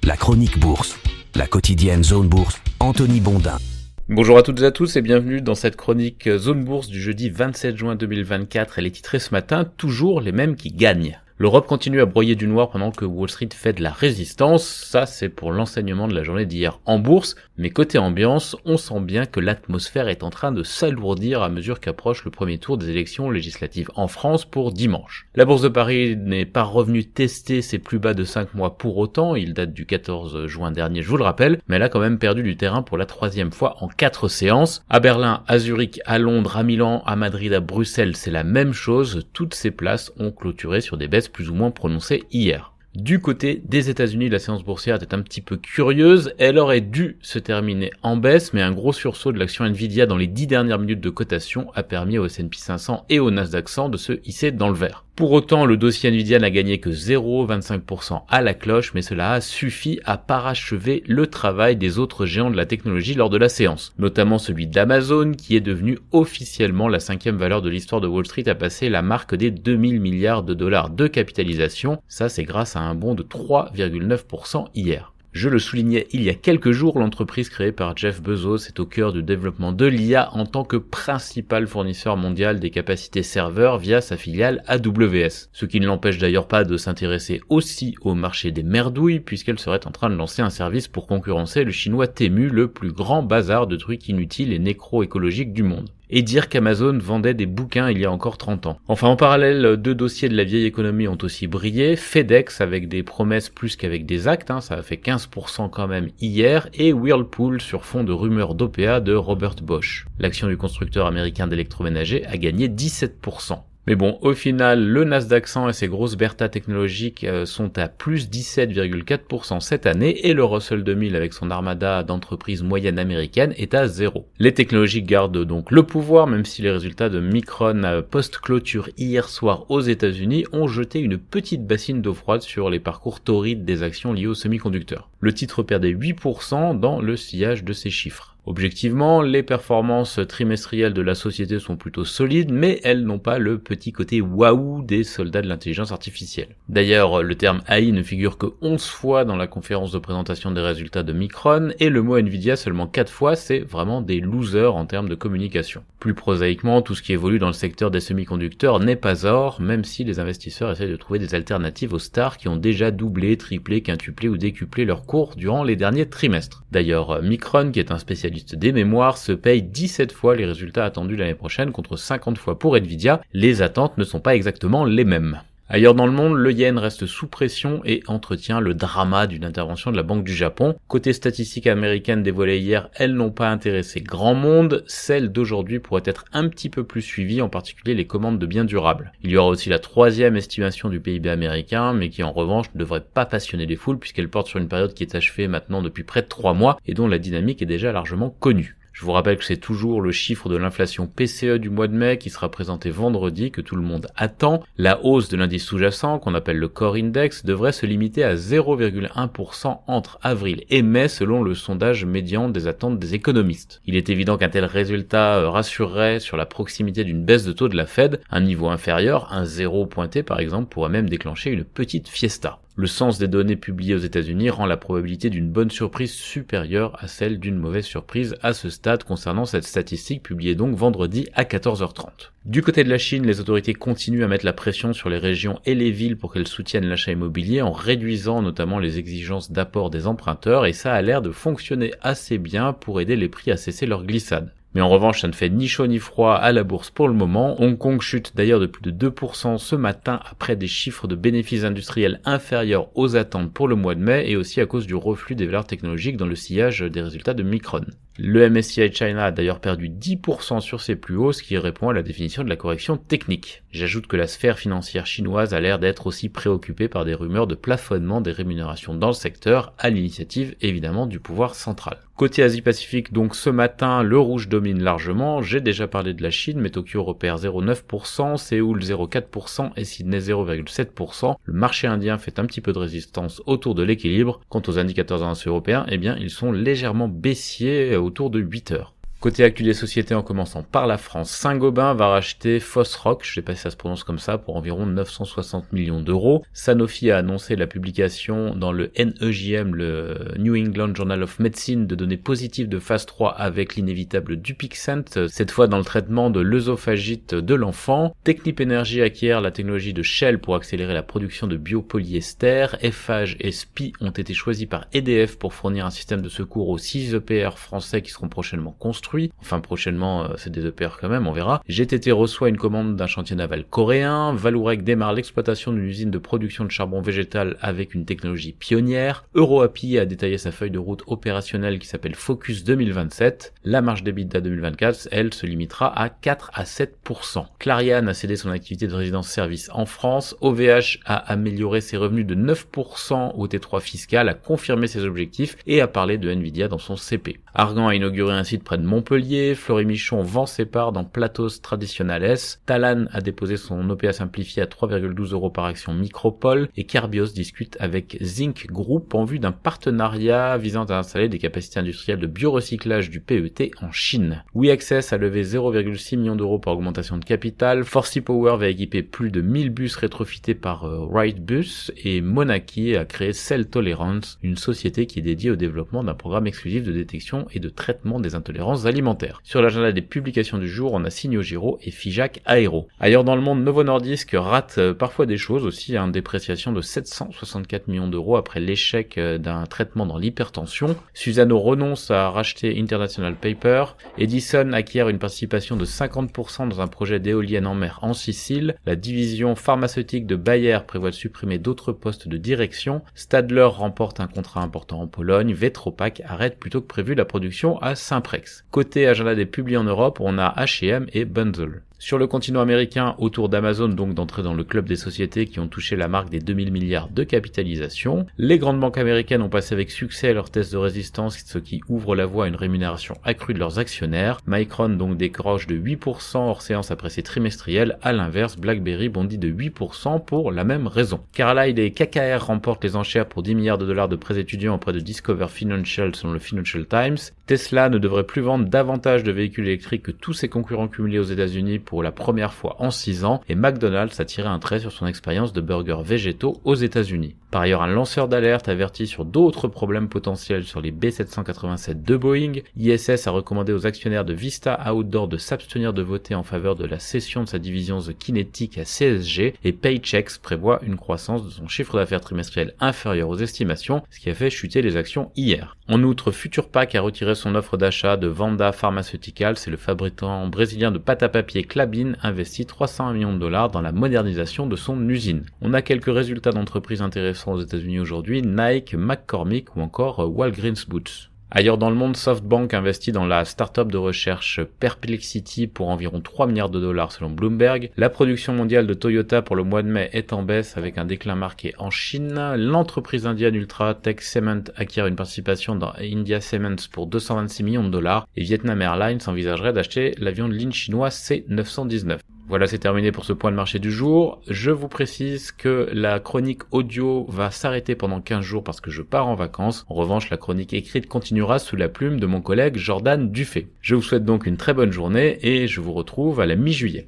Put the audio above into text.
La chronique bourse, la quotidienne Zone Bourse, Anthony Bondin. Bonjour à toutes et à tous et bienvenue dans cette chronique Zone Bourse du jeudi 27 juin 2024. Elle est titrée ce matin « Toujours les mêmes qui gagnent ». L'Europe continue à broyer du noir pendant que Wall Street fait de la résistance. Ça, c'est pour l'enseignement de la journée d'hier en bourse. Mais côté ambiance, on sent bien que l'atmosphère est en train de s'alourdir à mesure qu'approche le premier tour des élections législatives en France pour dimanche. La bourse de Paris n'est pas revenue tester ses plus bas de 5 mois pour autant. Il date du 14 juin dernier, je vous le rappelle. Mais elle a quand même perdu du terrain pour la troisième fois en 4 séances. À Berlin, à Zurich, à Londres, à Milan, à Madrid, à Bruxelles, c'est la même chose. Toutes ces places ont clôturé sur des baisses plus ou moins prononcée hier. Du côté des États-Unis, la séance boursière était un petit peu curieuse. Elle aurait dû se terminer en baisse, mais un gros sursaut de l'action Nvidia dans les 10 dernières minutes de cotation a permis au S&P 500 et au Nasdaq 100 de se hisser dans le vert. Pour autant, le dossier Nvidia n'a gagné que 0,25% à la cloche, mais cela a suffi à parachever le travail des autres géants de la technologie lors de la séance, notamment celui d'Amazon, qui est devenu officiellement la 5e valeur de l'histoire de Wall Street à passer la marque des 2000 milliards de dollars de capitalisation. Ça, c'est grâce à un bond de 3,9% hier. Je le soulignais il y a quelques jours, l'entreprise créée par Jeff Bezos est au cœur du développement de l'IA en tant que principal fournisseur mondial des capacités serveurs via sa filiale AWS. Ce qui ne l'empêche d'ailleurs pas de s'intéresser aussi au marché des merdouilles puisqu'elle serait en train de lancer un service pour concurrencer le chinois Temu, le plus grand bazar de trucs inutiles et nécro-écologiques du monde. Et dire qu'Amazon vendait des bouquins il y a encore 30 ans. Enfin, en parallèle, 2 dossiers de la vieille économie ont aussi brillé. FedEx avec des promesses plus qu'avec des actes, ça a fait 15% quand même hier, et Whirlpool sur fond de rumeurs d'OPA de Robert Bosch. L'action du constructeur américain d'électroménager a gagné 17%. Mais bon, au final, le Nasdaq 100 et ses grosses Bertha technologiques sont à plus 17,4% cette année et le Russell 2000 avec son armada d'entreprises moyennes américaines est à 0. Les technologiques gardent donc le pouvoir, même si les résultats de Micron post-clôture hier soir aux États-Unis ont jeté une petite bassine d'eau froide sur les parcours torrides des actions liées aux semi-conducteurs. Le titre perdait 8% dans le sillage de ces chiffres. Objectivement, les performances trimestrielles de la société sont plutôt solides, mais elles n'ont pas le petit côté waouh des soldats de l'intelligence artificielle. D'ailleurs, le terme AI ne figure que 11 fois dans la conférence de présentation des résultats de Micron, et le mot Nvidia seulement 4 fois, c'est vraiment des losers en termes de communication. Plus prosaïquement, tout ce qui évolue dans le secteur des semi-conducteurs n'est pas or, même si les investisseurs essayent de trouver des alternatives aux stars qui ont déjà doublé, triplé, quintuplé ou décuplé leur cours durant les derniers trimestres. D'ailleurs, Micron, qui est un spécialiste des mémoires, se paye 17 fois les résultats attendus l'année prochaine contre 50 fois pour Nvidia. Les attentes ne sont pas exactement les mêmes. Ailleurs dans le monde, le yen reste sous pression et entretient le drama d'une intervention de la Banque du Japon. Côté statistiques américaines dévoilées hier, elles n'ont pas intéressé grand monde. Celles d'aujourd'hui pourraient être un petit peu plus suivies, en particulier les commandes de biens durables. Il y aura aussi la 3e estimation du PIB américain, mais qui en revanche ne devrait pas passionner les foules puisqu'elle porte sur une période qui est achevée maintenant depuis près de 3 mois et dont la dynamique est déjà largement connue. Je vous rappelle que c'est toujours le chiffre de l'inflation PCE du mois de mai qui sera présenté vendredi que tout le monde attend. La hausse de l'indice sous-jacent, qu'on appelle le Core Index, devrait se limiter à 0,1% entre avril et mai selon le sondage médian des attentes des économistes. Il est évident qu'un tel résultat rassurerait sur la proximité d'une baisse de taux de la Fed. Un niveau inférieur, un 0 pointé par exemple, pourrait même déclencher une petite fiesta. Le sens des données publiées aux États-Unis rend la probabilité d'une bonne surprise supérieure à celle d'une mauvaise surprise à ce stade concernant cette statistique publiée donc vendredi à 14h30. Du côté de la Chine, les autorités continuent à mettre la pression sur les régions et les villes pour qu'elles soutiennent l'achat immobilier en réduisant notamment les exigences d'apport des emprunteurs et ça a l'air de fonctionner assez bien pour aider les prix à cesser leur glissade. Mais en revanche, ça ne fait ni chaud ni froid à la bourse pour le moment. Hong Kong chute d'ailleurs de plus de 2% ce matin après des chiffres de bénéfices industriels inférieurs aux attentes pour le mois de mai et aussi à cause du reflux des valeurs technologiques dans le sillage des résultats de Micron. Le MSCI China a d'ailleurs perdu 10% sur ses plus hauts, ce qui répond à la définition de la correction technique. J'ajoute que la sphère financière chinoise a l'air d'être aussi préoccupée par des rumeurs de plafonnement des rémunérations dans le secteur, à l'initiative évidemment du pouvoir central. Côté Asie-Pacifique, donc ce matin, le rouge domine largement. J'ai déjà parlé de la Chine, mais Tokyo repère 0,9%, Séoul 0,4% et Sydney 0,7%. Le marché indien fait un petit peu de résistance autour de l'équilibre. Quant aux indicateurs européens, eh bien, ils sont légèrement baissiers autour de 8 heures. Côté actu des sociétés, en commençant par la France, Saint-Gobain va racheter Fosroc, je sais pas si ça se prononce comme ça, pour environ 960 millions d'euros. Sanofi a annoncé la publication dans le NEJM, le New England Journal of Medicine, de données positives de phase 3 avec l'inévitable Dupixent, cette fois dans le traitement de l'œsophagite de l'enfant. Technip Energy acquiert la technologie de Shell pour accélérer la production de biopolyester. Eiffage et SPI ont été choisis par EDF pour fournir un système de secours aux 6 EPR français qui seront prochainement construits. Enfin prochainement, c'est des EPR quand même, on verra. GTT reçoit une commande d'un chantier naval coréen. Vallourec démarre l'exploitation d'une usine de production de charbon végétal avec une technologie pionnière. EuroAPI a détaillé sa feuille de route opérationnelle qui s'appelle Focus 2027. La marge d'EBITDA 2024, elle, se limitera à 4 à 7%. Clariane a cédé son activité de résidence-service en France. OVH a amélioré ses revenus de 9% au T3 fiscal, a confirmé ses objectifs et a parlé de Nvidia dans son CP. Argan a inauguré un site près de Montpellier. Flory-Michon vend ses parts dans Platos Traditionales. Talan a déposé son OPA simplifié à 3,12 € par action Micropole. Et Carbios discute avec Zinc Group en vue d'un partenariat visant à installer des capacités industrielles de biorecyclage du PET en Chine. WeAccess a levé 0,6 millions d'euros par augmentation de capital. Forcy Power va équiper plus de 1000 bus rétrofités par Wrightbus. Et Monaki a créé Cell Tolerance, une société qui est dédiée au développement d'un programme exclusif de détection et de traitement des intolérances alimentaires. Sur l'agenda des publications du jour, on a Signo Giro et Figeac Aéro. Ailleurs dans le monde, Novo Nordisk rate parfois des choses aussi, une dépréciation de 764 millions d'euros après l'échec d'un traitement dans l'hypertension. Suzano renonce à racheter International Paper. Edison acquiert une participation de 50% dans un projet d'éolienne en mer en Sicile. La division pharmaceutique de Bayer prévoit de supprimer d'autres postes de direction. Stadler remporte un contrat important en Pologne. Vetropac arrête plutôt que prévu la production à Saint-Prex. Côté agenda des publis en Europe, on a H&M et Bunzl. Sur le continent américain, autour d'Amazon donc d'entrer dans le club des sociétés qui ont touché la marque des 2000 milliards de capitalisation. Les grandes banques américaines ont passé avec succès leurs tests de résistance, ce qui ouvre la voie à une rémunération accrue de leurs actionnaires. Micron donc décroche de 8% hors séance après ses trimestriels. À l'inverse, BlackBerry bondit de 8% pour la même raison. Carlyle et KKR remportent les enchères pour 10 milliards de dollars de prêts étudiants auprès de Discover Financial selon le Financial Times. Tesla ne devrait plus vendre davantage de véhicules électriques que tous ses concurrents cumulés aux États-Unis pour la première fois en 6 ans, et McDonald's a tiré un trait sur son expérience de burgers végétaux aux États-Unis. Par ailleurs, un lanceur d'alerte avertit sur d'autres problèmes potentiels sur les B787 de Boeing. ISS a recommandé aux actionnaires de Vista Outdoor de s'abstenir de voter en faveur de la cession de sa division The Kinetic à CSG, et Paychex prévoit une croissance de son chiffre d'affaires trimestriel inférieure aux estimations, ce qui a fait chuter les actions hier. En outre, Futurepac a retiré son offre d'achat de Vanda Pharmaceuticals, c'est le fabricant brésilien de pâte à papier Klabin, investi 300 millions de dollars dans la modernisation de son usine. On a quelques résultats d'entreprises intéressants aux États-Unis aujourd'hui, Nike, McCormick ou encore Walgreens Boots. Ailleurs dans le monde, SoftBank investit dans la start-up de recherche Perplexity pour environ 3 milliards de dollars selon Bloomberg. La production mondiale de Toyota pour le mois de mai est en baisse avec un déclin marqué en Chine. L'entreprise indienne Ultratech Cement acquiert une participation dans India Cements pour 226 millions de dollars et Vietnam Airlines envisagerait d'acheter l'avion de ligne chinois C919. Voilà, c'est terminé pour ce point de marché du jour. Je vous précise que la chronique audio va s'arrêter pendant 15 jours parce que je pars en vacances. En revanche, la chronique écrite continuera sous la plume de mon collègue Jordan Dufay. Je vous souhaite donc une très bonne journée et je vous retrouve à la mi-juillet.